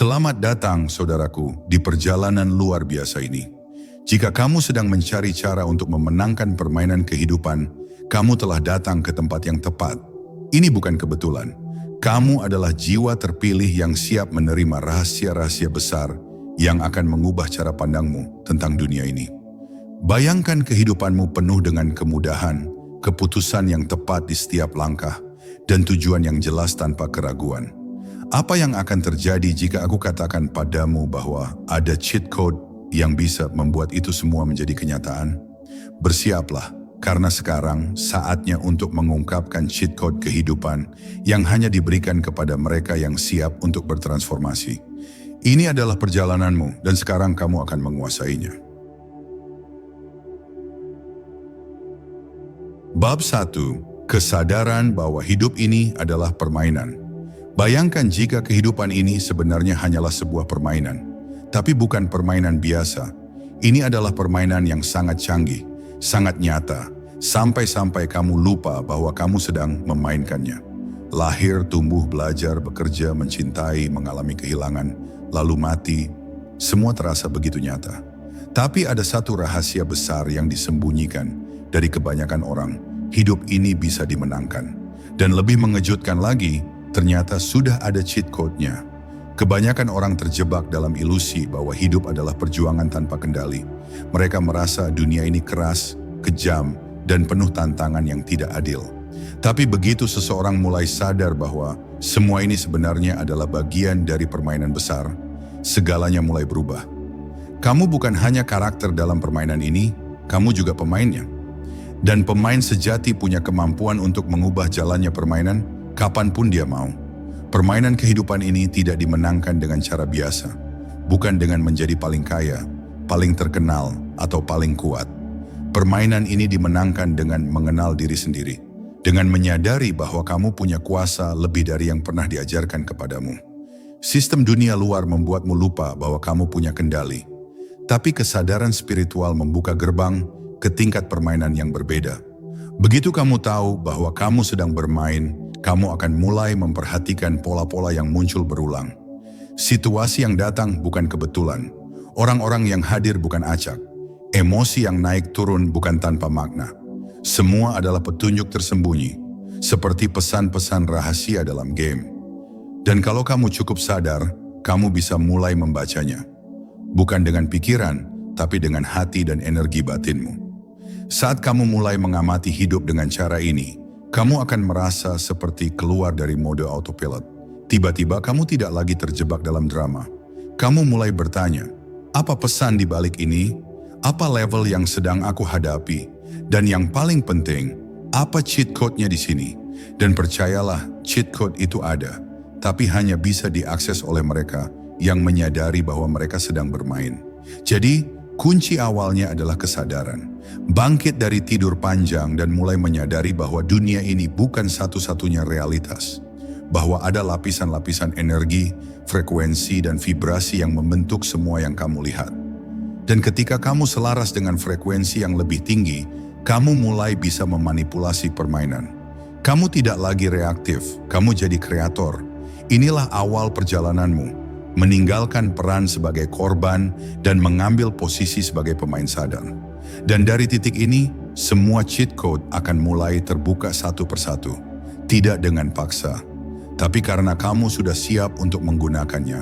Selamat datang, saudaraku, di perjalanan luar biasa ini. Jika kamu sedang mencari cara untuk memenangkan permainan kehidupan, kamu telah datang ke tempat yang tepat. Ini bukan kebetulan. Kamu adalah jiwa terpilih yang siap menerima rahasia-rahasia besar yang akan mengubah cara pandangmu tentang dunia ini. Bayangkan kehidupanmu penuh dengan kemudahan, keputusan yang tepat di setiap langkah, dan tujuan yang jelas tanpa keraguan. Apa yang akan terjadi jika aku katakan padamu bahwa ada cheat code yang bisa membuat itu semua menjadi kenyataan? Bersiaplah, karena sekarang saatnya untuk mengungkapkan cheat code kehidupan yang hanya diberikan kepada mereka yang siap untuk bertransformasi. Ini adalah perjalananmu dan sekarang kamu akan menguasainya. Bab 1. Kesadaran bahwa hidup ini adalah permainan. Bayangkan jika kehidupan ini sebenarnya hanyalah sebuah permainan, tapi bukan permainan biasa. Ini adalah permainan yang sangat canggih, sangat nyata, sampai-sampai kamu lupa bahwa kamu sedang memainkannya. Lahir, tumbuh, belajar, bekerja, mencintai, mengalami kehilangan, lalu mati, semua terasa begitu nyata. Tapi ada satu rahasia besar yang disembunyikan dari kebanyakan orang. Hidup ini bisa dimenangkan. Dan lebih mengejutkan lagi, ternyata sudah ada cheat code-nya. Kebanyakan orang terjebak dalam ilusi bahwa hidup adalah perjuangan tanpa kendali. Mereka merasa dunia ini keras, kejam, dan penuh tantangan yang tidak adil. Tapi begitu seseorang mulai sadar bahwa semua ini sebenarnya adalah bagian dari permainan besar, segalanya mulai berubah. Kamu bukan hanya karakter dalam permainan ini, kamu juga pemainnya. Dan pemain sejati punya kemampuan untuk mengubah jalannya permainan kapanpun dia mau. Permainan kehidupan ini tidak dimenangkan dengan cara biasa, bukan dengan menjadi paling kaya, paling terkenal, atau paling kuat. Permainan ini dimenangkan dengan mengenal diri sendiri, dengan menyadari bahwa kamu punya kuasa lebih dari yang pernah diajarkan kepadamu. Sistem dunia luar membuatmu lupa bahwa kamu punya kendali, tapi kesadaran spiritual membuka gerbang ke tingkat permainan yang berbeda. Begitu kamu tahu bahwa kamu sedang bermain, kamu akan mulai memperhatikan pola-pola yang muncul berulang. Situasi yang datang bukan kebetulan. Orang-orang yang hadir bukan acak. Emosi yang naik turun bukan tanpa makna. Semua adalah petunjuk tersembunyi, seperti pesan-pesan rahasia dalam game. Dan kalau kamu cukup sadar, kamu bisa mulai membacanya. Bukan dengan pikiran, tapi dengan hati dan energi batinmu. Saat kamu mulai mengamati hidup dengan cara ini, kamu akan merasa seperti keluar dari mode autopilot. Tiba-tiba kamu tidak lagi terjebak dalam drama. Kamu mulai bertanya, apa pesan di balik ini? Apa level yang sedang aku hadapi? Dan yang paling penting, apa cheat code-nya di sini? Dan percayalah, cheat code itu ada, tapi hanya bisa diakses oleh mereka yang menyadari bahwa mereka sedang bermain. Jadi, kunci awalnya adalah kesadaran. Bangkit dari tidur panjang dan mulai menyadari bahwa dunia ini bukan satu-satunya realitas. Bahwa ada lapisan-lapisan energi, frekuensi, dan vibrasi yang membentuk semua yang kamu lihat. Dan ketika kamu selaras dengan frekuensi yang lebih tinggi, kamu mulai bisa memanipulasi permainan. Kamu tidak lagi reaktif, kamu jadi kreator. Inilah awal perjalananmu. Meninggalkan peran sebagai korban dan mengambil posisi sebagai pemain sadar. Dan dari titik ini, semua cheat code akan mulai terbuka satu persatu. Tidak dengan paksa, tapi karena kamu sudah siap untuk menggunakannya.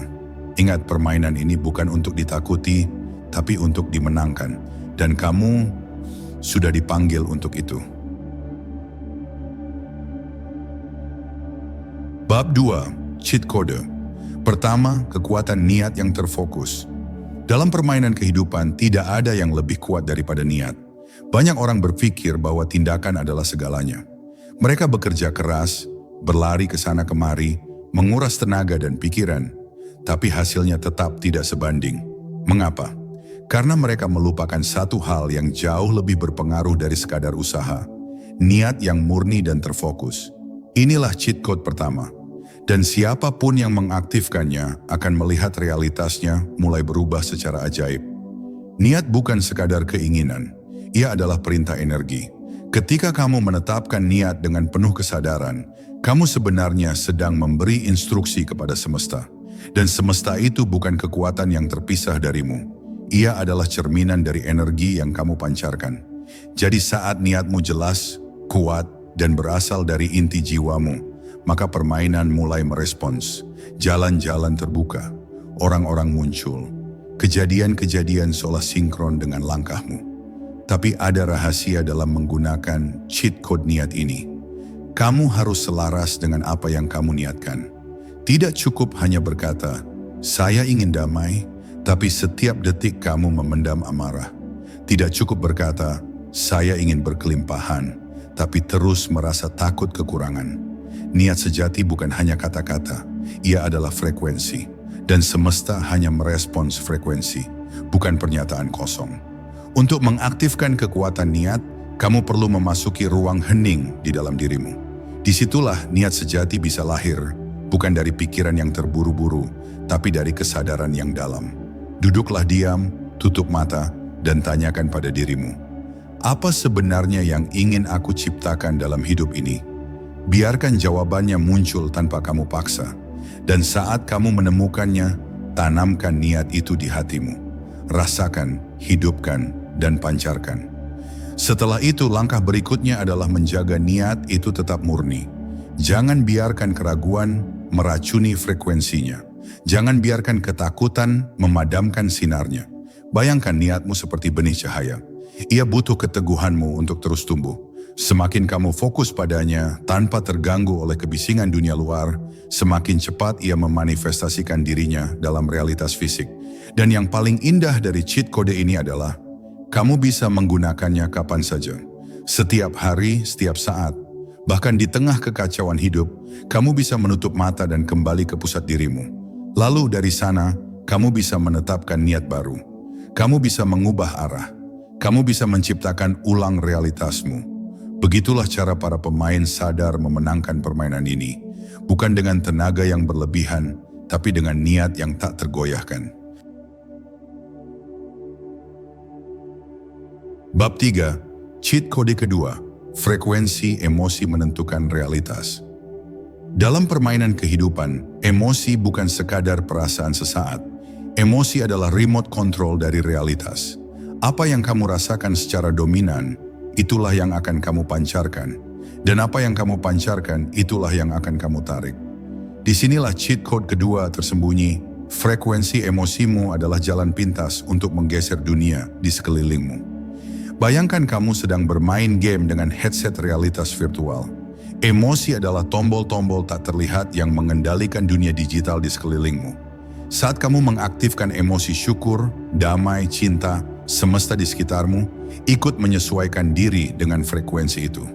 Ingat, permainan ini bukan untuk ditakuti, tapi untuk dimenangkan. Dan kamu sudah dipanggil untuk itu. Bab 2. Cheat Code. Pertama, kekuatan niat yang terfokus. Dalam permainan kehidupan, tidak ada yang lebih kuat daripada niat. Banyak orang berpikir bahwa tindakan adalah segalanya. Mereka bekerja keras, berlari ke sana kemari, menguras tenaga dan pikiran, tapi hasilnya tetap tidak sebanding. Mengapa? Karena mereka melupakan satu hal yang jauh lebih berpengaruh dari sekadar usaha. Niat yang murni dan terfokus. Inilah cheat code pertama. Dan siapapun yang mengaktifkannya akan melihat realitasnya mulai berubah secara ajaib. Niat bukan sekadar keinginan, ia adalah perintah energi. Ketika kamu menetapkan niat dengan penuh kesadaran, kamu sebenarnya sedang memberi instruksi kepada semesta. Dan semesta itu bukan kekuatan yang terpisah darimu. Ia adalah cerminan dari energi yang kamu pancarkan. Jadi saat niatmu jelas, kuat, dan berasal dari inti jiwamu, maka permainan mulai merespons. Jalan-jalan terbuka, orang-orang muncul, kejadian-kejadian seolah sinkron dengan langkahmu. Tapi ada rahasia dalam menggunakan cheat code niat ini. Kamu harus selaras dengan apa yang kamu niatkan. Tidak cukup hanya berkata, "Saya ingin damai," tapi setiap detik kamu memendam amarah. Tidak cukup berkata, "Saya ingin berkelimpahan," tapi terus merasa takut kekurangan. Niat sejati bukan hanya kata-kata, ia adalah frekuensi. Dan semesta hanya merespons frekuensi, bukan pernyataan kosong. Untuk mengaktifkan kekuatan niat, kamu perlu memasuki ruang hening di dalam dirimu. Disitulah niat sejati bisa lahir, bukan dari pikiran yang terburu-buru, tapi dari kesadaran yang dalam. Duduklah diam, tutup mata, dan tanyakan pada dirimu, apa sebenarnya yang ingin aku ciptakan dalam hidup ini? Biarkan jawabannya muncul tanpa kamu paksa. Dan saat kamu menemukannya, tanamkan niat itu di hatimu. Rasakan, hidupkan, dan pancarkan. Setelah itu, langkah berikutnya adalah menjaga niat itu tetap murni. Jangan biarkan keraguan meracuni frekuensinya. Jangan biarkan ketakutan memadamkan sinarnya. Bayangkan niatmu seperti benih cahaya. Ia butuh keteguhanmu untuk terus tumbuh. Semakin kamu fokus padanya tanpa terganggu oleh kebisingan dunia luar, semakin cepat ia memanifestasikan dirinya dalam realitas fisik. Dan yang paling indah dari cheat code ini adalah, kamu bisa menggunakannya kapan saja. Setiap hari, setiap saat. Bahkan di tengah kekacauan hidup, kamu bisa menutup mata dan kembali ke pusat dirimu. Lalu dari sana, kamu bisa menetapkan niat baru. Kamu bisa mengubah arah. Kamu bisa menciptakan ulang realitasmu. Begitulah cara para pemain sadar memenangkan permainan ini. Bukan dengan tenaga yang berlebihan, tapi dengan niat yang tak tergoyahkan. Bab 3, cheat code kedua, frekuensi emosi menentukan realitas. Dalam permainan kehidupan, emosi bukan sekadar perasaan sesaat. Emosi adalah remote control dari realitas. Apa yang kamu rasakan secara dominan, itulah yang akan kamu pancarkan. Dan apa yang kamu pancarkan, itulah yang akan kamu tarik. Disinilah cheat code kedua tersembunyi. Frekuensi emosimu adalah jalan pintas untuk menggeser dunia di sekelilingmu. Bayangkan kamu sedang bermain game dengan headset realitas virtual. Emosi adalah tombol-tombol tak terlihat yang mengendalikan dunia digital di sekelilingmu. Saat kamu mengaktifkan emosi syukur, damai, cinta, semesta di sekitarmu ikut menyesuaikan diri dengan frekuensi itu.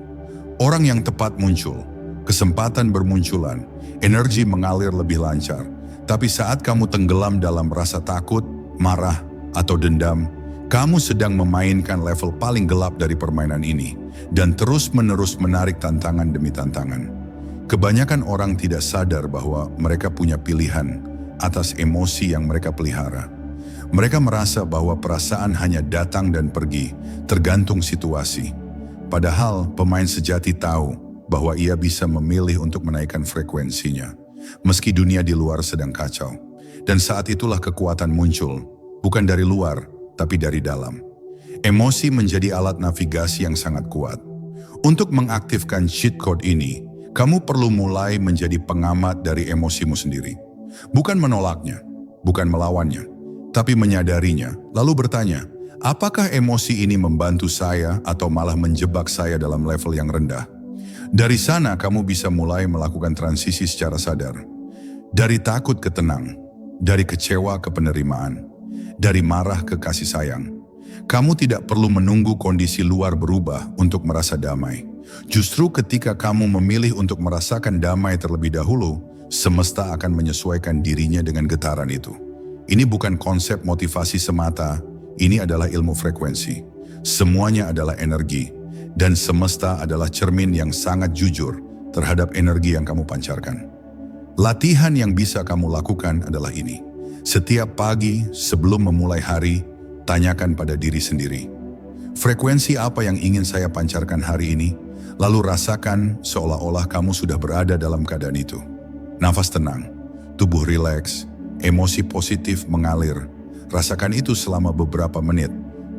Orang yang tepat muncul, kesempatan bermunculan, energi mengalir lebih lancar. Tapi saat kamu tenggelam dalam rasa takut, marah, atau dendam, kamu sedang memainkan level paling gelap dari permainan ini dan terus-menerus menarik tantangan demi tantangan. Kebanyakan orang tidak sadar bahwa mereka punya pilihan atas emosi yang mereka pelihara. Mereka merasa bahwa perasaan hanya datang dan pergi, tergantung situasi. Padahal pemain sejati tahu bahwa ia bisa memilih untuk menaikkan frekuensinya, meski dunia di luar sedang kacau. Dan saat itulah kekuatan muncul, bukan dari luar, tapi dari dalam. Emosi menjadi alat navigasi yang sangat kuat. Untuk mengaktifkan cheat code ini, kamu perlu mulai menjadi pengamat dari emosimu sendiri. Bukan menolaknya, bukan melawannya, tapi menyadarinya, lalu bertanya, apakah emosi ini membantu saya atau malah menjebak saya dalam level yang rendah? Dari sana kamu bisa mulai melakukan transisi secara sadar. Dari takut ke tenang, dari kecewa ke penerimaan, dari marah ke kasih sayang. Kamu tidak perlu menunggu kondisi luar berubah untuk merasa damai. Justru ketika kamu memilih untuk merasakan damai terlebih dahulu, semesta akan menyesuaikan dirinya dengan getaran itu. Ini bukan konsep motivasi semata, ini adalah ilmu frekuensi. Semuanya adalah energi, dan semesta adalah cermin yang sangat jujur terhadap energi yang kamu pancarkan. Latihan yang bisa kamu lakukan adalah ini. Setiap pagi sebelum memulai hari, tanyakan pada diri sendiri, frekuensi apa yang ingin saya pancarkan hari ini? Lalu rasakan seolah-olah kamu sudah berada dalam keadaan itu. Nafas tenang, tubuh rileks, emosi positif mengalir. Rasakan itu selama beberapa menit,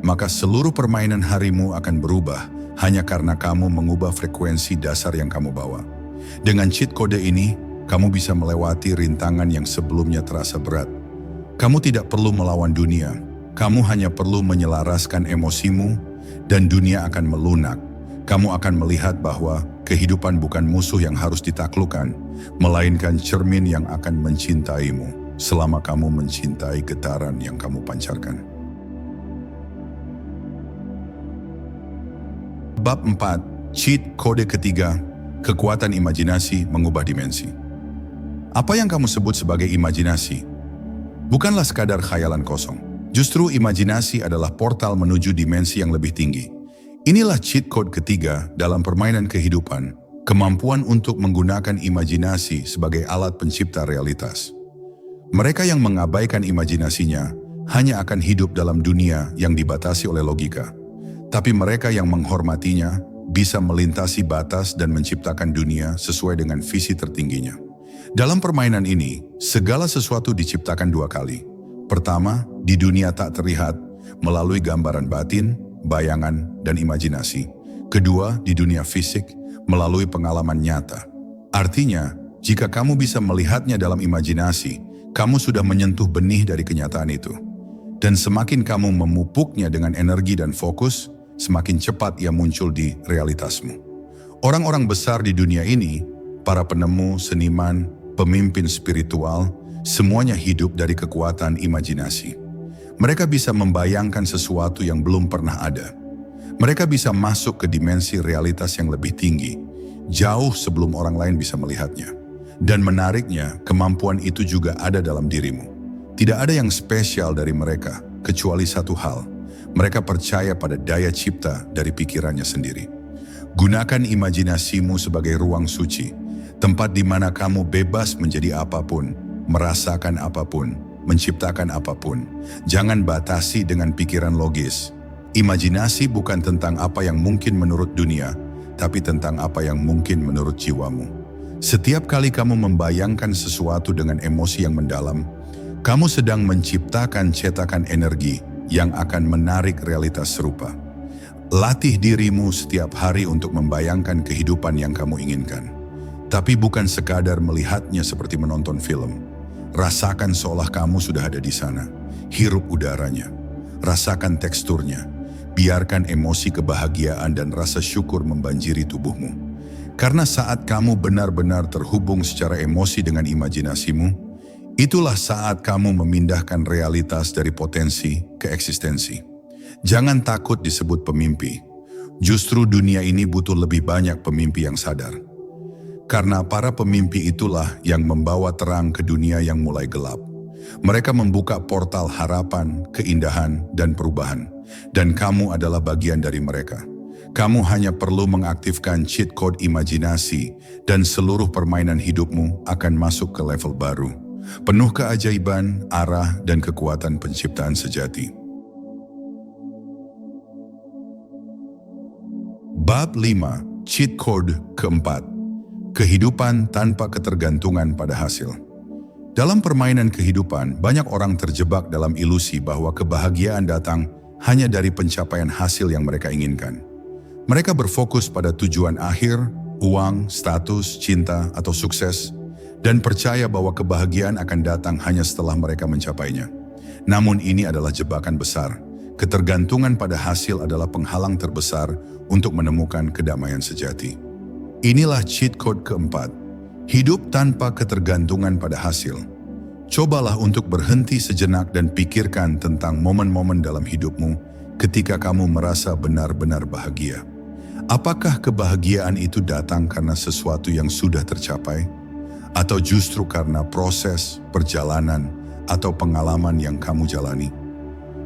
maka seluruh permainan harimu akan berubah hanya karena kamu mengubah frekuensi dasar yang kamu bawa. Dengan cheat kode ini, kamu bisa melewati rintangan yang sebelumnya terasa berat. Kamu tidak perlu melawan dunia, kamu hanya perlu menyelaraskan emosimu dan dunia akan melunak. Kamu akan melihat bahwa kehidupan bukan musuh yang harus ditaklukkan, melainkan cermin yang akan mencintaimu selama kamu mencintai getaran yang kamu pancarkan. Bab 4, cheat kode ketiga, kekuatan imajinasi mengubah dimensi. Apa yang kamu sebut sebagai imajinasi bukanlah sekadar khayalan kosong. Justru imajinasi adalah portal menuju dimensi yang lebih tinggi. Inilah cheat code ketiga dalam permainan kehidupan, kemampuan untuk menggunakan imajinasi sebagai alat pencipta realitas. Mereka yang mengabaikan imajinasinya hanya akan hidup dalam dunia yang dibatasi oleh logika. Tapi mereka yang menghormatinya bisa melintasi batas dan menciptakan dunia sesuai dengan visi tertingginya. Dalam permainan ini, segala sesuatu diciptakan dua kali. Pertama, di dunia tak terlihat, melalui gambaran batin, bayangan, dan imajinasi. Kedua, di dunia fisik, melalui pengalaman nyata. Artinya, jika kamu bisa melihatnya dalam imajinasi, kamu sudah menyentuh benih dari kenyataan itu. Dan semakin kamu memupuknya dengan energi dan fokus, semakin cepat ia muncul di realitasmu. Orang-orang besar di dunia ini, para penemu, seniman, pemimpin spiritual, semuanya hidup dari kekuatan imajinasi. Mereka bisa membayangkan sesuatu yang belum pernah ada. Mereka bisa masuk ke dimensi realitas yang lebih tinggi, jauh sebelum orang lain bisa melihatnya. Dan menariknya, kemampuan itu juga ada dalam dirimu. Tidak ada yang spesial dari mereka, kecuali satu hal. Mereka percaya pada daya cipta dari pikirannya sendiri. Gunakan imajinasimu sebagai ruang suci, tempat di mana kamu bebas menjadi apapun, merasakan apapun, menciptakan apapun. Jangan batasi dengan pikiran logis. Imajinasi bukan tentang apa yang mungkin menurut dunia, tapi tentang apa yang mungkin menurut jiwamu. Setiap kali kamu membayangkan sesuatu dengan emosi yang mendalam, kamu sedang menciptakan cetakan energi yang akan menarik realitas serupa. Latih dirimu setiap hari untuk membayangkan kehidupan yang kamu inginkan. Tapi bukan sekadar melihatnya seperti menonton film. Rasakan seolah kamu sudah ada di sana. Hirup udaranya. Rasakan teksturnya. Biarkan emosi kebahagiaan dan rasa syukur membanjiri tubuhmu. Karena saat kamu benar-benar terhubung secara emosi dengan imajinasimu, itulah saat kamu memindahkan realitas dari potensi ke eksistensi. Jangan takut disebut pemimpi. Justru dunia ini butuh lebih banyak pemimpi yang sadar. Karena para pemimpi itulah yang membawa terang ke dunia yang mulai gelap. Mereka membuka portal harapan, keindahan, dan perubahan. Dan kamu adalah bagian dari mereka. Kamu hanya perlu mengaktifkan cheat code imajinasi dan seluruh permainan hidupmu akan masuk ke level baru. Penuh keajaiban, arah, dan kekuatan penciptaan sejati. Bab 5, cheat code keempat. Kehidupan tanpa ketergantungan pada hasil. Dalam permainan kehidupan, banyak orang terjebak dalam ilusi bahwa kebahagiaan datang hanya dari pencapaian hasil yang mereka inginkan. Mereka berfokus pada tujuan akhir, uang, status, cinta, atau sukses, dan percaya bahwa kebahagiaan akan datang hanya setelah mereka mencapainya. Namun ini adalah jebakan besar. Ketergantungan pada hasil adalah penghalang terbesar untuk menemukan kedamaian sejati. Inilah cheat code keempat. Hidup tanpa ketergantungan pada hasil. Cobalah untuk berhenti sejenak dan pikirkan tentang momen-momen dalam hidupmu ketika kamu merasa benar-benar bahagia. Apakah kebahagiaan itu datang karena sesuatu yang sudah tercapai? Atau justru karena proses, perjalanan, atau pengalaman yang kamu jalani?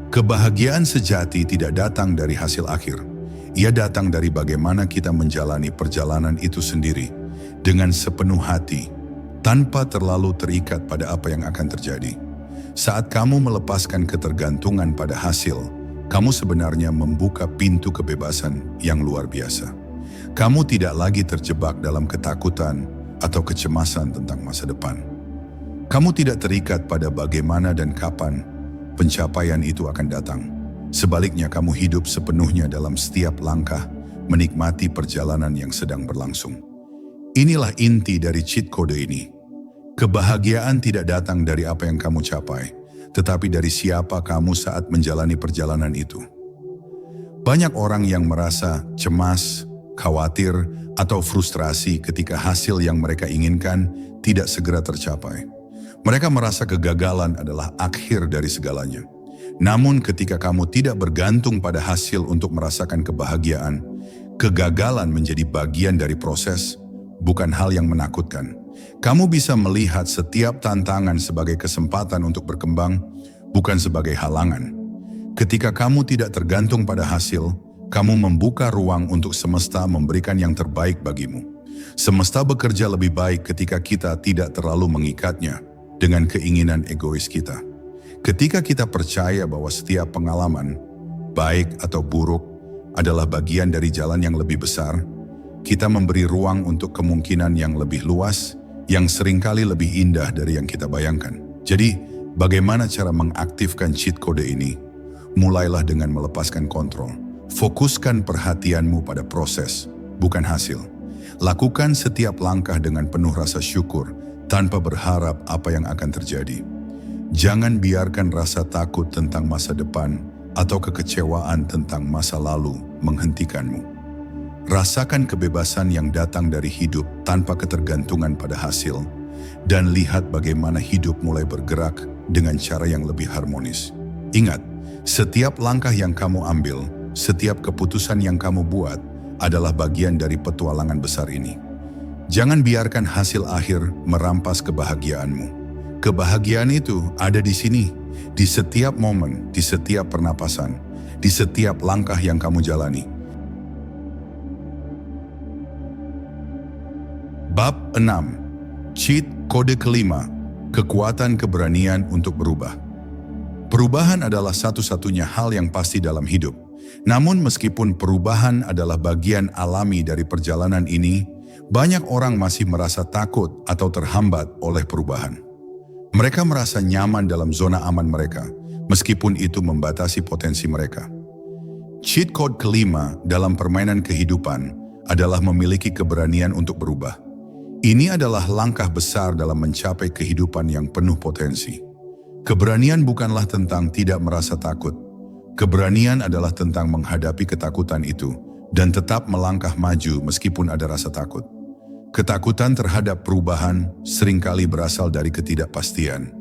Kebahagiaan sejati tidak datang dari hasil akhir. Ia datang dari bagaimana kita menjalani perjalanan itu sendiri dengan sepenuh hati, tanpa terlalu terikat pada apa yang akan terjadi. Saat kamu melepaskan ketergantungan pada hasil, kamu sebenarnya membuka pintu kebebasan yang luar biasa. Kamu tidak lagi terjebak dalam ketakutan atau kecemasan tentang masa depan. Kamu tidak terikat pada bagaimana dan kapan pencapaian itu akan datang. Sebaliknya, kamu hidup sepenuhnya dalam setiap langkah, menikmati perjalanan yang sedang berlangsung. Inilah inti dari cheat code ini. Kebahagiaan tidak datang dari apa yang kamu capai, tetapi dari siapa kamu saat menjalani perjalanan itu. Banyak orang yang merasa cemas, khawatir, atau frustrasi ketika hasil yang mereka inginkan tidak segera tercapai. Mereka merasa kegagalan adalah akhir dari segalanya. Namun ketika kamu tidak bergantung pada hasil untuk merasakan kebahagiaan, kegagalan menjadi bagian dari proses, bukan hal yang menakutkan. Kamu bisa melihat setiap tantangan sebagai kesempatan untuk berkembang, bukan sebagai halangan. Ketika kamu tidak tergantung pada hasil, kamu membuka ruang untuk semesta memberikan yang terbaik bagimu. Semesta bekerja lebih baik ketika kita tidak terlalu mengikatnya dengan keinginan egois kita. Ketika kita percaya bahwa setiap pengalaman, baik atau buruk, adalah bagian dari jalan yang lebih besar, kita memberi ruang untuk kemungkinan yang lebih luas, yang seringkali lebih indah dari yang kita bayangkan. Jadi, bagaimana cara mengaktifkan cheat code ini? Mulailah dengan melepaskan kontrol. Fokuskan perhatianmu pada proses, bukan hasil. Lakukan setiap langkah dengan penuh rasa syukur, tanpa berharap apa yang akan terjadi. Jangan biarkan rasa takut tentang masa depan atau kekecewaan tentang masa lalu menghentikanmu. Rasakan kebebasan yang datang dari hidup tanpa ketergantungan pada hasil, dan lihat bagaimana hidup mulai bergerak dengan cara yang lebih harmonis. Ingat, setiap langkah yang kamu ambil, setiap keputusan yang kamu buat adalah bagian dari petualangan besar ini. Jangan biarkan hasil akhir merampas kebahagiaanmu. Kebahagiaan itu ada di sini, di setiap momen, di setiap pernapasan, di setiap langkah yang kamu jalani. Bab 6. Cheat kode kelima, kekuatan keberanian untuk berubah. Perubahan adalah satu-satunya hal yang pasti dalam hidup. Namun meskipun perubahan adalah bagian alami dari perjalanan ini, banyak orang masih merasa takut atau terhambat oleh perubahan. Mereka merasa nyaman dalam zona aman mereka, meskipun itu membatasi potensi mereka. Cheat code kelima dalam permainan kehidupan adalah memiliki keberanian untuk berubah. Ini adalah langkah besar dalam mencapai kehidupan yang penuh potensi. Keberanian bukanlah tentang tidak merasa takut. Keberanian adalah tentang menghadapi ketakutan itu dan tetap melangkah maju meskipun ada rasa takut. Ketakutan terhadap perubahan seringkali berasal dari ketidakpastian.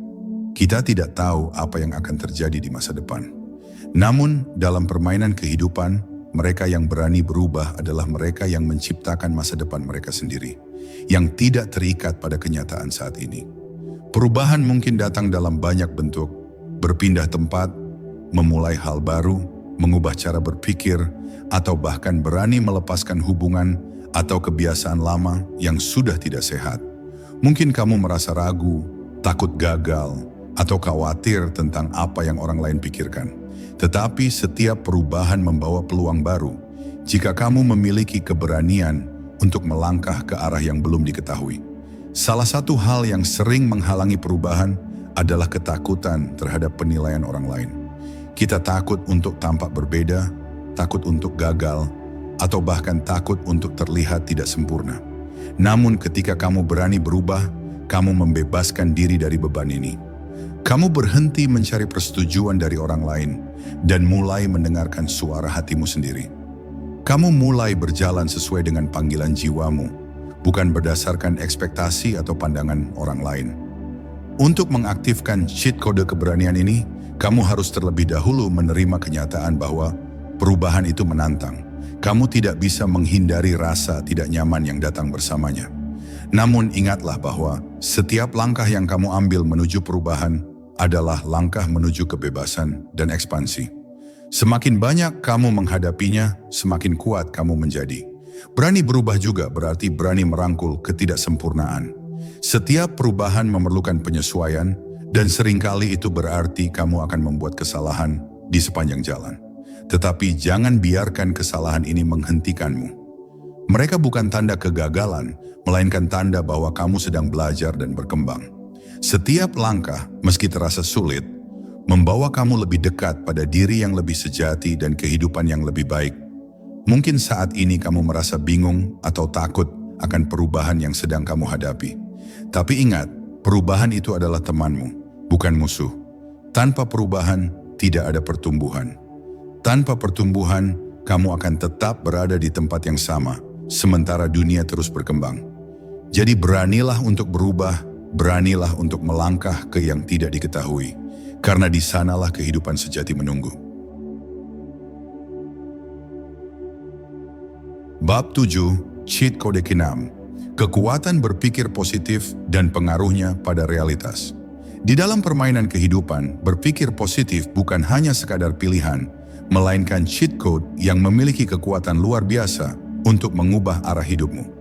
Kita tidak tahu apa yang akan terjadi di masa depan. Namun, dalam permainan kehidupan, mereka yang berani berubah adalah mereka yang menciptakan masa depan mereka sendiri, yang tidak terikat pada kenyataan saat ini. Perubahan mungkin datang dalam banyak bentuk, berpindah tempat, memulai hal baru, mengubah cara berpikir, atau bahkan berani melepaskan hubungan atau kebiasaan lama yang sudah tidak sehat. Mungkin kamu merasa ragu, takut gagal, atau khawatir tentang apa yang orang lain pikirkan. Tetapi setiap perubahan membawa peluang baru jika kamu memiliki keberanian untuk melangkah ke arah yang belum diketahui. Salah satu hal yang sering menghalangi perubahan adalah ketakutan terhadap penilaian orang lain. Kita takut untuk tampak berbeda, takut untuk gagal, atau bahkan takut untuk terlihat tidak sempurna. Namun ketika kamu berani berubah, kamu membebaskan diri dari beban ini. Kamu berhenti mencari persetujuan dari orang lain dan mulai mendengarkan suara hatimu sendiri. Kamu mulai berjalan sesuai dengan panggilan jiwamu, bukan berdasarkan ekspektasi atau pandangan orang lain. Untuk mengaktifkan cheat kode keberanian ini, kamu harus terlebih dahulu menerima kenyataan bahwa perubahan itu menantang. Kamu tidak bisa menghindari rasa tidak nyaman yang datang bersamanya. Namun ingatlah bahwa setiap langkah yang kamu ambil menuju perubahan adalah langkah menuju kebebasan dan ekspansi. Semakin banyak kamu menghadapinya, semakin kuat kamu menjadi. Berani berubah juga berarti berani merangkul ketidaksempurnaan. Setiap perubahan memerlukan penyesuaian, dan seringkali itu berarti kamu akan membuat kesalahan di sepanjang jalan. Tetapi jangan biarkan kesalahan ini menghentikanmu. Mereka bukan tanda kegagalan, melainkan tanda bahwa kamu sedang belajar dan berkembang. Setiap langkah, meski terasa sulit, membawa kamu lebih dekat pada diri yang lebih sejati dan kehidupan yang lebih baik. Mungkin saat ini kamu merasa bingung atau takut akan perubahan yang sedang kamu hadapi. Tapi ingat, perubahan itu adalah temanmu, bukan musuh. Tanpa perubahan, tidak ada pertumbuhan. Tanpa pertumbuhan, kamu akan tetap berada di tempat yang sama, sementara dunia terus berkembang. Jadi beranilah untuk berubah, beranilah untuk melangkah ke yang tidak diketahui, karena di sanalah kehidupan sejati menunggu. Bab 7, Cheat Code ke-6, kekuatan berpikir positif dan pengaruhnya pada realitas. Di dalam permainan kehidupan, berpikir positif bukan hanya sekadar pilihan, melainkan cheat code yang memiliki kekuatan luar biasa untuk mengubah arah hidupmu.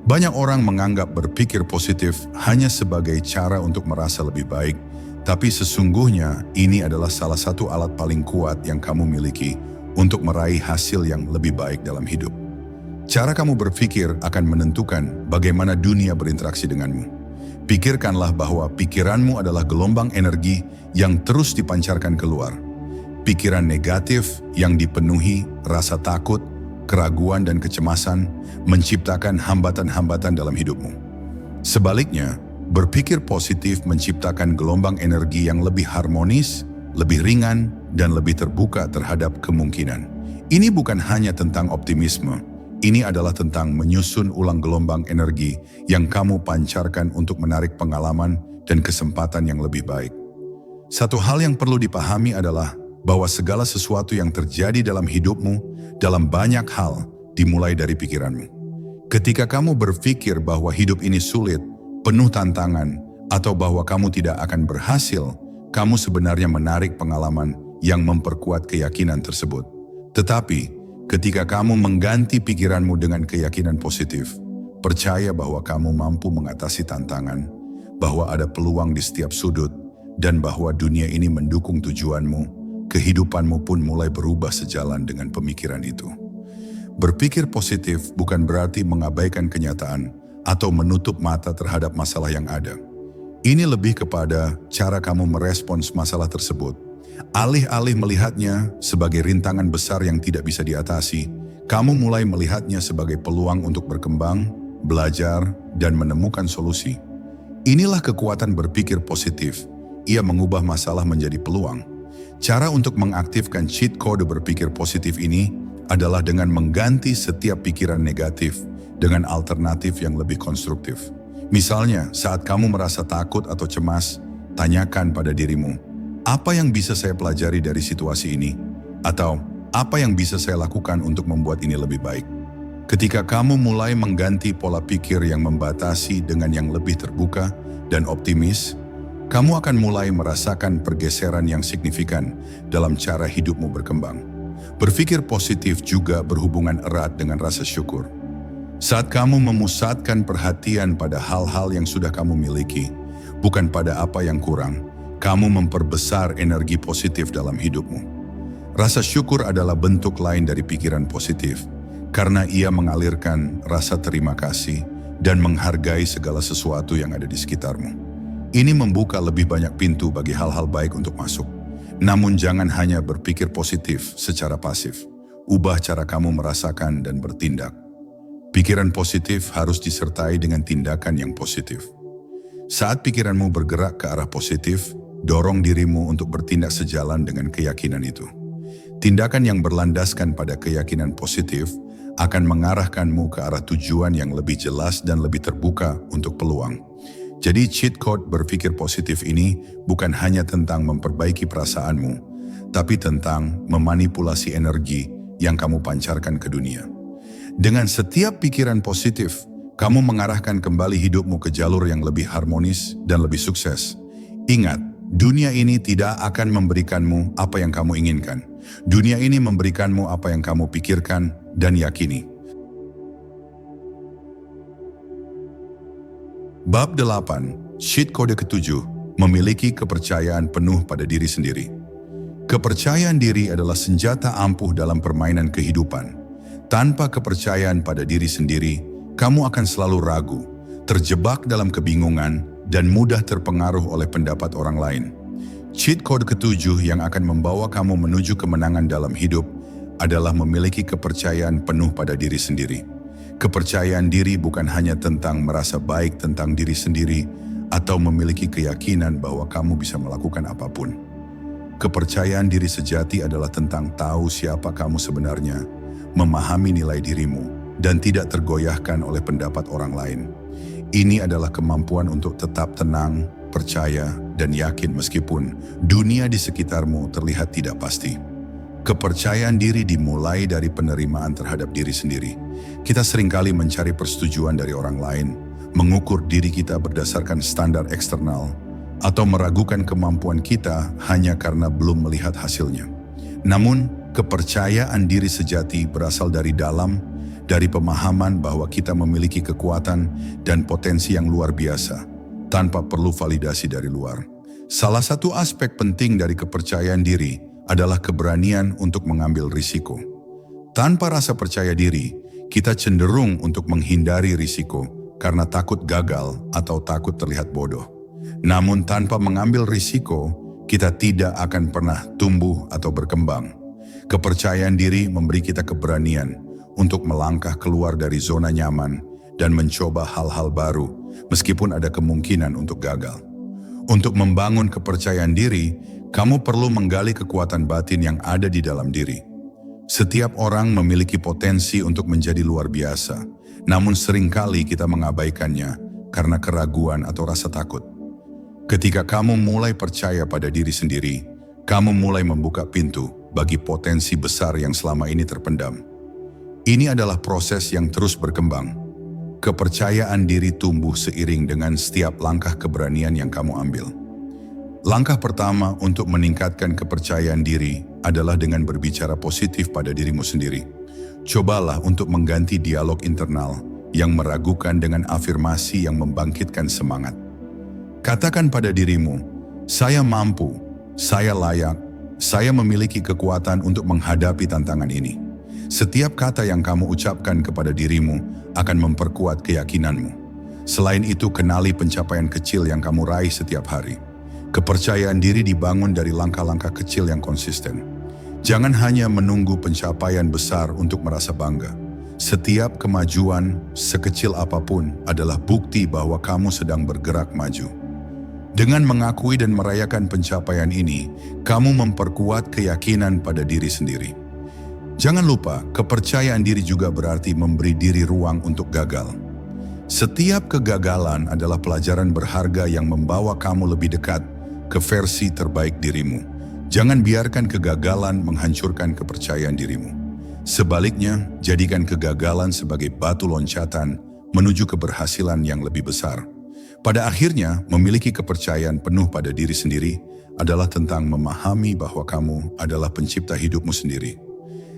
Banyak orang menganggap berpikir positif hanya sebagai cara untuk merasa lebih baik, tapi sesungguhnya ini adalah salah satu alat paling kuat yang kamu miliki untuk meraih hasil yang lebih baik dalam hidup. Cara kamu berpikir akan menentukan bagaimana dunia berinteraksi denganmu. Pikirkanlah bahwa pikiranmu adalah gelombang energi yang terus dipancarkan keluar. Pikiran negatif yang dipenuhi rasa takut, keraguan dan kecemasan menciptakan hambatan-hambatan dalam hidupmu. Sebaliknya, berpikir positif menciptakan gelombang energi yang lebih harmonis, lebih ringan, dan lebih terbuka terhadap kemungkinan. Ini bukan hanya tentang optimisme, ini adalah tentang menyusun ulang gelombang energi yang kamu pancarkan untuk menarik pengalaman dan kesempatan yang lebih baik. Satu hal yang perlu dipahami adalah bahwa segala sesuatu yang terjadi dalam hidupmu, dalam banyak hal, dimulai dari pikiranmu. Ketika kamu berpikir bahwa hidup ini sulit, penuh tantangan, atau bahwa kamu tidak akan berhasil, kamu sebenarnya menarik pengalaman yang memperkuat keyakinan tersebut. Tetapi, ketika kamu mengganti pikiranmu dengan keyakinan positif, percaya bahwa kamu mampu mengatasi tantangan, bahwa ada peluang di setiap sudut, dan bahwa dunia ini mendukung tujuanmu, kehidupanmu pun mulai berubah sejalan dengan pemikiran itu. Berpikir positif bukan berarti mengabaikan kenyataan atau menutup mata terhadap masalah yang ada. Ini lebih kepada cara kamu merespons masalah tersebut. Alih-alih melihatnya sebagai rintangan besar yang tidak bisa diatasi, kamu mulai melihatnya sebagai peluang untuk berkembang, belajar, dan menemukan solusi. Inilah kekuatan berpikir positif. Ia mengubah masalah menjadi peluang. Cara untuk mengaktifkan cheat code berpikir positif ini adalah dengan mengganti setiap pikiran negatif dengan alternatif yang lebih konstruktif. Misalnya, saat kamu merasa takut atau cemas, tanyakan pada dirimu, apa yang bisa saya pelajari dari situasi ini? Atau, apa yang bisa saya lakukan untuk membuat ini lebih baik? Ketika kamu mulai mengganti pola pikir yang membatasi dengan yang lebih terbuka dan optimis, kamu akan mulai merasakan pergeseran yang signifikan dalam cara hidupmu berkembang. Berpikir positif juga berhubungan erat dengan rasa syukur. Saat kamu memusatkan perhatian pada hal-hal yang sudah kamu miliki, bukan pada apa yang kurang, kamu memperbesar energi positif dalam hidupmu. Rasa syukur adalah bentuk lain dari pikiran positif, karena ia mengalirkan rasa terima kasih dan menghargai segala sesuatu yang ada di sekitarmu. Ini membuka lebih banyak pintu bagi hal-hal baik untuk masuk. Namun jangan hanya berpikir positif secara pasif. Ubah cara kamu merasakan dan bertindak. Pikiran positif harus disertai dengan tindakan yang positif. Saat pikiranmu bergerak ke arah positif, dorong dirimu untuk bertindak sejalan dengan keyakinan itu. Tindakan yang berlandaskan pada keyakinan positif akan mengarahkanmu ke arah tujuan yang lebih jelas dan lebih terbuka untuk peluang. Jadi cheat code berpikir positif ini bukan hanya tentang memperbaiki perasaanmu, tapi tentang memanipulasi energi yang kamu pancarkan ke dunia. Dengan setiap pikiran positif, kamu mengarahkan kembali hidupmu ke jalur yang lebih harmonis dan lebih sukses. Ingat, dunia ini tidak akan memberikanmu apa yang kamu inginkan. Dunia ini memberikanmu apa yang kamu pikirkan dan yakini. Bab 8, Cheat Code ke-7, memiliki kepercayaan penuh pada diri sendiri. Kepercayaan diri adalah senjata ampuh dalam permainan kehidupan. Tanpa kepercayaan pada diri sendiri, kamu akan selalu ragu, terjebak dalam kebingungan, dan mudah terpengaruh oleh pendapat orang lain. Cheat code ketujuh yang akan membawa kamu menuju kemenangan dalam hidup adalah memiliki kepercayaan penuh pada diri sendiri. Kepercayaan diri bukan hanya tentang merasa baik tentang diri sendiri atau memiliki keyakinan bahwa kamu bisa melakukan apapun. Kepercayaan diri sejati adalah tentang tahu siapa kamu sebenarnya, memahami nilai dirimu, dan tidak tergoyahkan oleh pendapat orang lain. Ini adalah kemampuan untuk tetap tenang, percaya, dan yakin meskipun dunia di sekitarmu terlihat tidak pasti. Kepercayaan diri dimulai dari penerimaan terhadap diri sendiri. Kita seringkali mencari persetujuan dari orang lain, mengukur diri kita berdasarkan standar eksternal, atau meragukan kemampuan kita hanya karena belum melihat hasilnya. Namun, kepercayaan diri sejati berasal dari dalam, dari pemahaman bahwa kita memiliki kekuatan dan potensi yang luar biasa, tanpa perlu validasi dari luar. Salah satu aspek penting dari kepercayaan diri adalah keberanian untuk mengambil risiko. Tanpa rasa percaya diri, kita cenderung untuk menghindari risiko karena takut gagal atau takut terlihat bodoh. Namun tanpa mengambil risiko, kita tidak akan pernah tumbuh atau berkembang. Kepercayaan diri memberi kita keberanian untuk melangkah keluar dari zona nyaman dan mencoba hal-hal baru meskipun ada kemungkinan untuk gagal. Untuk membangun kepercayaan diri, kamu perlu menggali kekuatan batin yang ada di dalam diri. Setiap orang memiliki potensi untuk menjadi luar biasa, namun seringkali kita mengabaikannya karena keraguan atau rasa takut. Ketika kamu mulai percaya pada diri sendiri, kamu mulai membuka pintu bagi potensi besar yang selama ini terpendam. Ini adalah proses yang terus berkembang. Kepercayaan diri tumbuh seiring dengan setiap langkah keberanian yang kamu ambil. Langkah pertama untuk meningkatkan kepercayaan diri adalah dengan berbicara positif pada dirimu sendiri. Cobalah untuk mengganti dialog internal yang meragukan dengan afirmasi yang membangkitkan semangat. Katakan pada dirimu, saya mampu, saya layak, saya memiliki kekuatan untuk menghadapi tantangan ini. Setiap kata yang kamu ucapkan kepada dirimu akan memperkuat keyakinanmu. Selain itu, kenali pencapaian kecil yang kamu raih setiap hari. Kepercayaan diri dibangun dari langkah-langkah kecil yang konsisten. Jangan hanya menunggu pencapaian besar untuk merasa bangga. Setiap kemajuan, sekecil apapun, adalah bukti bahwa kamu sedang bergerak maju. Dengan mengakui dan merayakan pencapaian ini, kamu memperkuat keyakinan pada diri sendiri. Jangan lupa, kepercayaan diri juga berarti memberi diri ruang untuk gagal. Setiap kegagalan adalah pelajaran berharga yang membawa kamu lebih dekat ke versi terbaik dirimu. Jangan biarkan kegagalan menghancurkan kepercayaan dirimu. Sebaliknya, jadikan kegagalan sebagai batu loncatan menuju keberhasilan yang lebih besar. Pada akhirnya, memiliki kepercayaan penuh pada diri sendiri adalah tentang memahami bahwa kamu adalah pencipta hidupmu sendiri.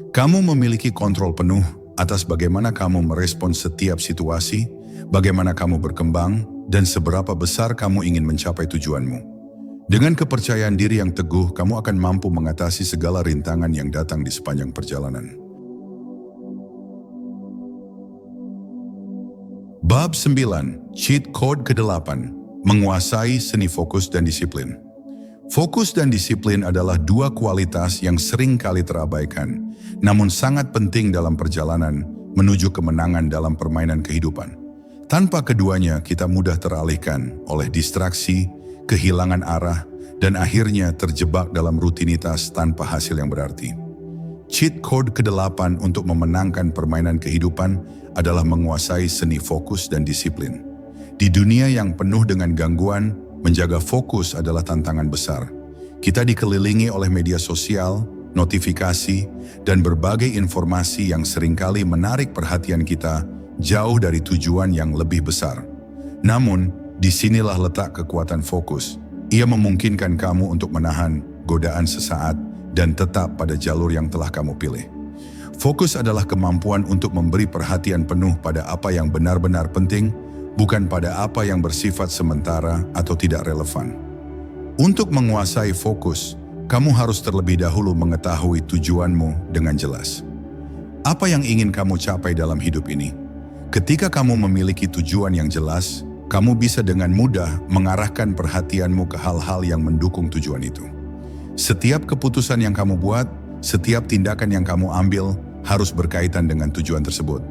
Kamu memiliki kontrol penuh atas bagaimana kamu merespons setiap situasi, bagaimana kamu berkembang, dan seberapa besar kamu ingin mencapai tujuanmu. Dengan kepercayaan diri yang teguh, kamu akan mampu mengatasi segala rintangan yang datang di sepanjang perjalanan. Bab 9, Cheat Code ke-8, menguasai seni fokus dan disiplin. Fokus dan disiplin adalah dua kualitas yang sering kali terabaikan, namun sangat penting dalam perjalanan menuju kemenangan dalam permainan kehidupan. Tanpa keduanya, kita mudah teralihkan oleh distraksi, kehilangan arah, dan akhirnya terjebak dalam rutinitas tanpa hasil yang berarti. Cheat Code ke-8 untuk memenangkan permainan kehidupan adalah menguasai seni fokus dan disiplin. Di dunia yang penuh dengan gangguan, menjaga fokus adalah tantangan besar. Kita dikelilingi oleh media sosial, notifikasi, dan berbagai informasi yang seringkali menarik perhatian kita jauh dari tujuan yang lebih besar. Namun, disinilah letak kekuatan fokus. Ia memungkinkan kamu untuk menahan godaan sesaat dan tetap pada jalur yang telah kamu pilih. Fokus adalah kemampuan untuk memberi perhatian penuh pada apa yang benar-benar penting, bukan pada apa yang bersifat sementara atau tidak relevan. Untuk menguasai fokus, kamu harus terlebih dahulu mengetahui tujuanmu dengan jelas. Apa yang ingin kamu capai dalam hidup ini? Ketika kamu memiliki tujuan yang jelas, kamu bisa dengan mudah mengarahkan perhatianmu ke hal-hal yang mendukung tujuan itu. Setiap keputusan yang kamu buat, setiap tindakan yang kamu ambil harus berkaitan dengan tujuan tersebut.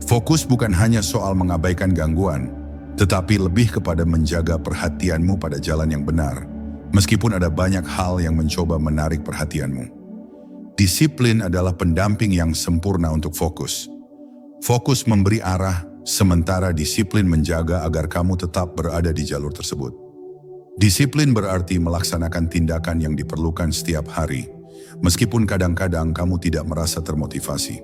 Fokus bukan hanya soal mengabaikan gangguan, tetapi lebih kepada menjaga perhatianmu pada jalan yang benar, meskipun ada banyak hal yang mencoba menarik perhatianmu. Disiplin adalah pendamping yang sempurna untuk fokus. Fokus memberi arah, sementara disiplin menjaga agar kamu tetap berada di jalur tersebut. Disiplin berarti melaksanakan tindakan yang diperlukan setiap hari, meskipun kadang-kadang kamu tidak merasa termotivasi.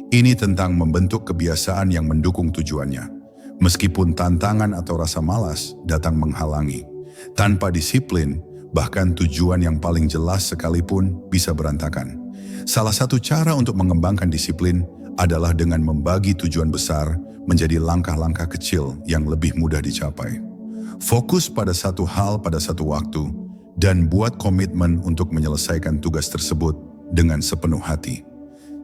Ini tentang membentuk kebiasaan yang mendukung tujuannya, meskipun tantangan atau rasa malas datang menghalangi. Tanpa disiplin, bahkan tujuan yang paling jelas sekalipun bisa berantakan. Salah satu cara untuk mengembangkan disiplin adalah dengan membagi tujuan besar menjadi langkah-langkah kecil yang lebih mudah dicapai. Fokus pada satu hal pada satu waktu dan buat komitmen untuk menyelesaikan tugas tersebut dengan sepenuh hati.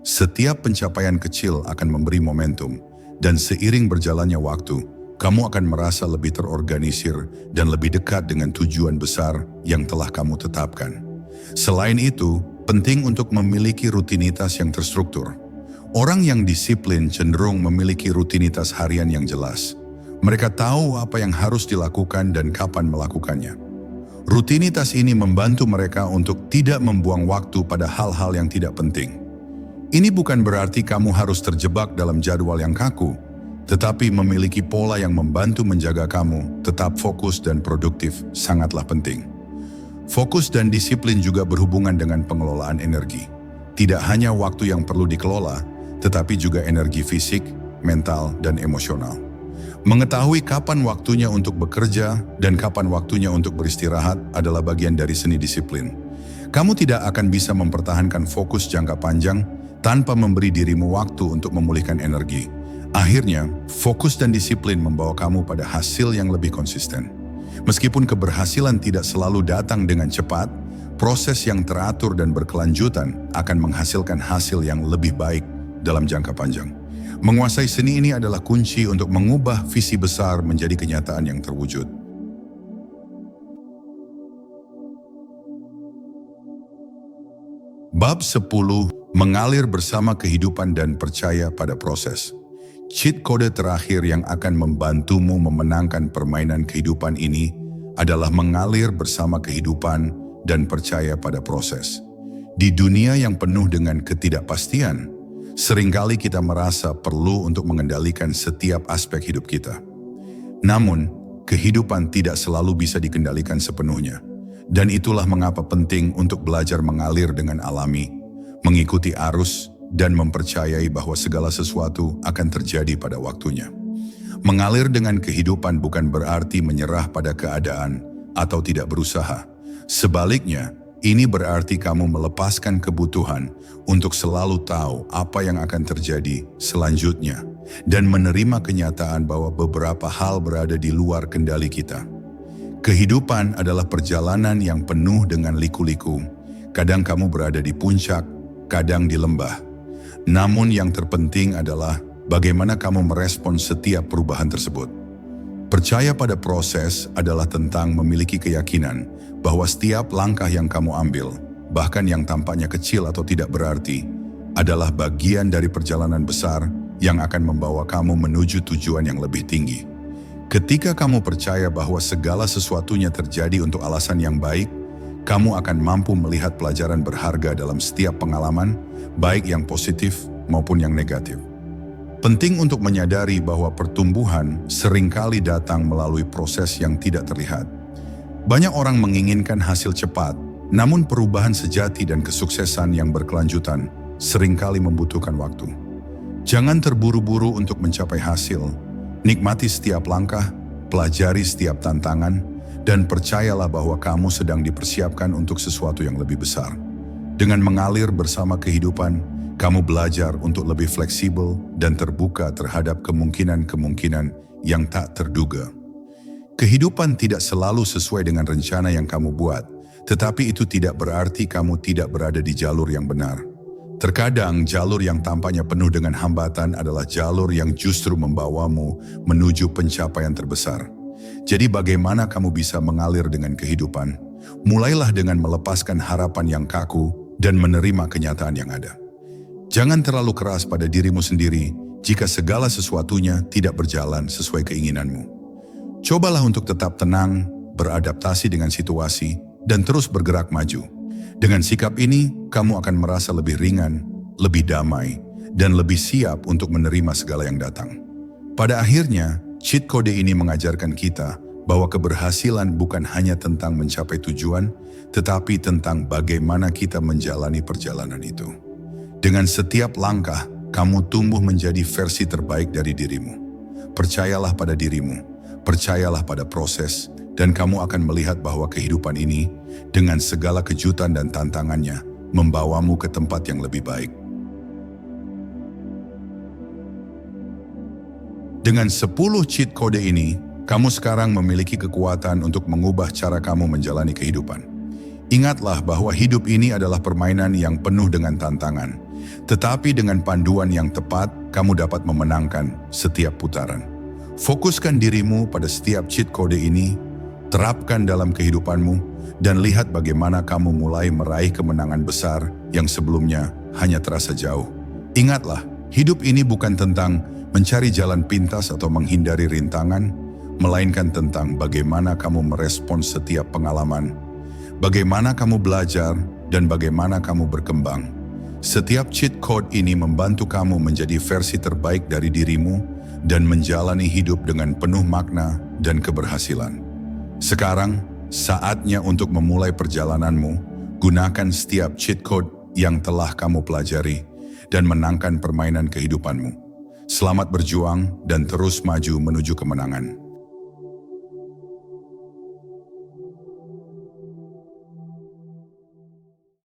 Setiap pencapaian kecil akan memberi momentum, dan seiring berjalannya waktu, kamu akan merasa lebih terorganisir dan lebih dekat dengan tujuan besar yang telah kamu tetapkan. Selain itu, penting untuk memiliki rutinitas yang terstruktur. Orang yang disiplin cenderung memiliki rutinitas harian yang jelas. Mereka tahu apa yang harus dilakukan dan kapan melakukannya. Rutinitas ini membantu mereka untuk tidak membuang waktu pada hal-hal yang tidak penting. Ini bukan berarti kamu harus terjebak dalam jadwal yang kaku, tetapi memiliki pola yang membantu menjaga kamu tetap fokus dan produktif sangatlah penting. Fokus dan disiplin juga berhubungan dengan pengelolaan energi. Tidak hanya waktu yang perlu dikelola, tetapi juga energi fisik, mental, dan emosional. Mengetahui kapan waktunya untuk bekerja dan kapan waktunya untuk beristirahat adalah bagian dari seni disiplin. Kamu tidak akan bisa mempertahankan fokus jangka panjang tanpa memberi dirimu waktu untuk memulihkan energi. Akhirnya, fokus dan disiplin membawa kamu pada hasil yang lebih konsisten. Meskipun keberhasilan tidak selalu datang dengan cepat, proses yang teratur dan berkelanjutan akan menghasilkan hasil yang lebih baik dalam jangka panjang. Menguasai seni ini adalah kunci untuk mengubah visi besar menjadi kenyataan yang terwujud. Bab 10. Mengalir bersama kehidupan dan percaya pada proses. Cheat kode terakhir yang akan membantumu memenangkan permainan kehidupan ini adalah mengalir bersama kehidupan dan percaya pada proses. Di dunia yang penuh dengan ketidakpastian, seringkali kita merasa perlu untuk mengendalikan setiap aspek hidup kita. Namun, kehidupan tidak selalu bisa dikendalikan sepenuhnya. Dan itulah mengapa penting untuk belajar mengalir dengan alami, mengikuti arus, dan mempercayai bahwa segala sesuatu akan terjadi pada waktunya. Mengalir dengan kehidupan bukan berarti menyerah pada keadaan atau tidak berusaha. Sebaliknya, ini berarti kamu melepaskan kebutuhan untuk selalu tahu apa yang akan terjadi selanjutnya dan menerima kenyataan bahwa beberapa hal berada di luar kendali kita. Kehidupan adalah perjalanan yang penuh dengan liku-liku. Kadang kamu berada di puncak, kadang di lembah. Namun yang terpenting adalah bagaimana kamu merespons setiap perubahan tersebut. Percaya pada proses adalah tentang memiliki keyakinan bahwa setiap langkah yang kamu ambil, bahkan yang tampaknya kecil atau tidak berarti, adalah bagian dari perjalanan besar yang akan membawa kamu menuju tujuan yang lebih tinggi. Ketika kamu percaya bahwa segala sesuatunya terjadi untuk alasan yang baik, kamu akan mampu melihat pelajaran berharga dalam setiap pengalaman, baik yang positif maupun yang negatif. Penting untuk menyadari bahwa pertumbuhan seringkali datang melalui proses yang tidak terlihat. Banyak orang menginginkan hasil cepat, namun perubahan sejati dan kesuksesan yang berkelanjutan seringkali membutuhkan waktu. Jangan terburu-buru untuk mencapai hasil. Nikmati setiap langkah, pelajari setiap tantangan, dan percayalah bahwa kamu sedang dipersiapkan untuk sesuatu yang lebih besar. Dengan mengalir bersama kehidupan, kamu belajar untuk lebih fleksibel dan terbuka terhadap kemungkinan-kemungkinan yang tak terduga. Kehidupan tidak selalu sesuai dengan rencana yang kamu buat, tetapi itu tidak berarti kamu tidak berada di jalur yang benar. Terkadang jalur yang tampaknya penuh dengan hambatan adalah jalur yang justru membawamu menuju pencapaian terbesar. Jadi bagaimana kamu bisa mengalir dengan kehidupan? Mulailah dengan melepaskan harapan yang kaku dan menerima kenyataan yang ada. Jangan terlalu keras pada dirimu sendiri jika segala sesuatunya tidak berjalan sesuai keinginanmu. Cobalah untuk tetap tenang, beradaptasi dengan situasi, dan terus bergerak maju. Dengan sikap ini, kamu akan merasa lebih ringan, lebih damai, dan lebih siap untuk menerima segala yang datang. Pada akhirnya, cheat code ini mengajarkan kita bahwa keberhasilan bukan hanya tentang mencapai tujuan, tetapi tentang bagaimana kita menjalani perjalanan itu. Dengan setiap langkah, kamu tumbuh menjadi versi terbaik dari dirimu. Percayalah pada dirimu, percayalah pada proses, dan kamu akan melihat bahwa kehidupan ini, dengan segala kejutan dan tantangannya, membawamu ke tempat yang lebih baik. Dengan 10 cheat code ini, kamu sekarang memiliki kekuatan untuk mengubah cara kamu menjalani kehidupan. Ingatlah bahwa hidup ini adalah permainan yang penuh dengan tantangan, tetapi dengan panduan yang tepat, kamu dapat memenangkan setiap putaran. Fokuskan dirimu pada setiap cheat code ini, terapkan dalam kehidupanmu, dan lihat bagaimana kamu mulai meraih kemenangan besar yang sebelumnya hanya terasa jauh. Ingatlah, hidup ini bukan tentang mencari jalan pintas atau menghindari rintangan, melainkan tentang bagaimana kamu merespons setiap pengalaman, bagaimana kamu belajar, dan bagaimana kamu berkembang. Setiap cheat code ini membantu kamu menjadi versi terbaik dari dirimu dan menjalani hidup dengan penuh makna dan keberhasilan. Sekarang, saatnya untuk memulai perjalananmu. Gunakan setiap cheat code yang telah kamu pelajari dan menangkan permainan kehidupanmu. Selamat berjuang dan terus maju menuju kemenangan.